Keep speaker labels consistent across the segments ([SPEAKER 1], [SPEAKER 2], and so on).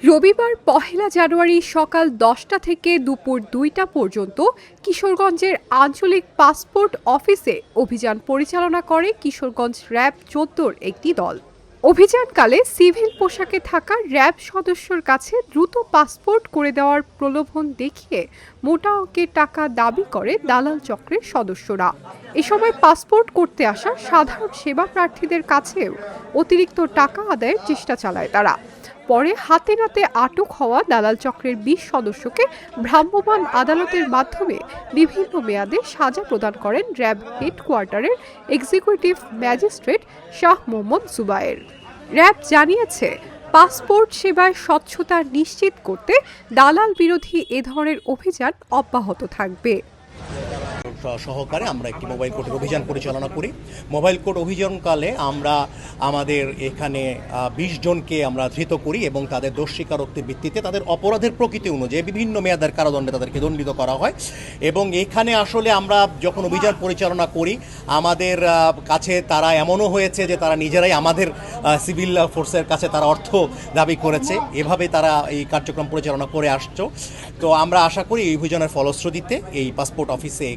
[SPEAKER 1] রবিবার পহেলা জানুয়ারি সকাল 10টা থেকে দুপুর 2টা পর্যন্ত কিশোরগঞ্জের আঞ্চলিক পাসপোর্ট অফিসে অভিযান পরিচালনা করে কিশোরগঞ্জ র্যাব 14-র একটি দল। অভিযানকালে সিভিল পোশাকে থাকা র্যাব সদস্যর কাছে দ্রুত পাসপোর্ট করে দেওয়ার প্রলোভন দেখিয়ে মোটা অঙ্কের টাকা দাবি করে দালাল চক্রের সদস্যরা। এ সময় পাসপোর্ট করতে আসা সাধারণ সেবা প্রার্থীদের কাছেও অতিরিক্ত টাকা আদায়ের চেষ্টা চালায় তারা। পরে হাতে নাতে আটক হওয়া দালাল চক্রের 20 সদস্যকে ভ্রাম্যমাণ আদালতের মাধ্যমে বিভিন্ন মেয়াদে সাজা প্রদান করেন র্যাব হেডকোয়ার্টারের executive magistrate Shah Mohammad Zubair. RAB জানিয়েছে, পাসপোর্ট সেবায় স্বচ্ছতা নিশ্চিত করতে দালাল বিরোধী এ ধরনের অভিযান অব্যাহত থাকবে।
[SPEAKER 2] সহকারে আমরা একটি মোবাইল কোর্টের অভিযান পরিচালনা করি। মোবাইল কোর্ট অভিযানকালে আমরা আমাদের এখানে 20 জনকে আমরা ধৃত করি এবং তাদের দোষ স্বীকারোক্তির ভিত্তিতে তাদের অপরাধের প্রকৃতি অনুযায়ী বিভিন্ন মেয়াদের কারাদণ্ডে তাদেরকে দণ্ডিত করা হয়। এবং এখানে আসলে আমরা যখন অভিযান পরিচালনা করি আমাদের কাছে তারা এমনও হয়েছে যে তারা নিজেরাই আমাদের সিভিল ফোর্সের কাছে তারা অর্থ দাবি করেছে। এভাবে তারা এই কার্যক্রম পরিচালনা করে আসছে। তো আমরা আশা করি এই অভিযানের ফলশ্রুতিতে এই পাসপোর্ট অফিসে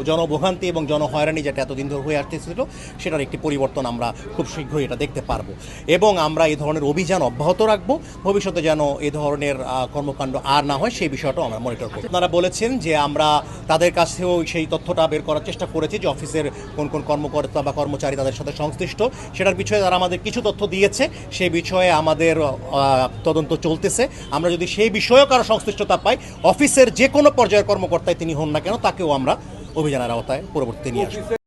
[SPEAKER 2] জনভোগান্তি এবং জনহয়রানি যেটা এতদিন ধরে হয়ে আসতেছিল সেটার একটি পরিবর্তন আমরা খুব শীঘ্রই এটা দেখতে পারবো এবং আমরা এই ধরনের অভিযান অব্যাহত রাখবো। ভবিষ্যতে যেন এই ধরনের কর্মকাণ্ড আর না হয় সেই বিষয়টাও আমরা মনিটর করব। আপনারা বলেছেন যে আমরা তাদের কাছেও সেই তথ্যটা বের করার চেষ্টা করেছি যে অফিসের কোন কোন কর্মকর্তা বা কর্মচারী তাদের সাথে সংশ্লিষ্ট, সেটার বিষয়ে তারা আমাদের কিছু তথ্য দিয়েছে। সেই বিষয়ে আমাদের তদন্ত চলতেছে। আমরা যদি সেই বিষয়েও কারো সংশ্লিষ্টতা পাই, অফিসের যে কোনো পর্যায়ের কর্মকর্তায় তিনি হন না কেন, তাকেও আমরা অভিযানের আওতায় পরবর্তী নিয়ে আসবো।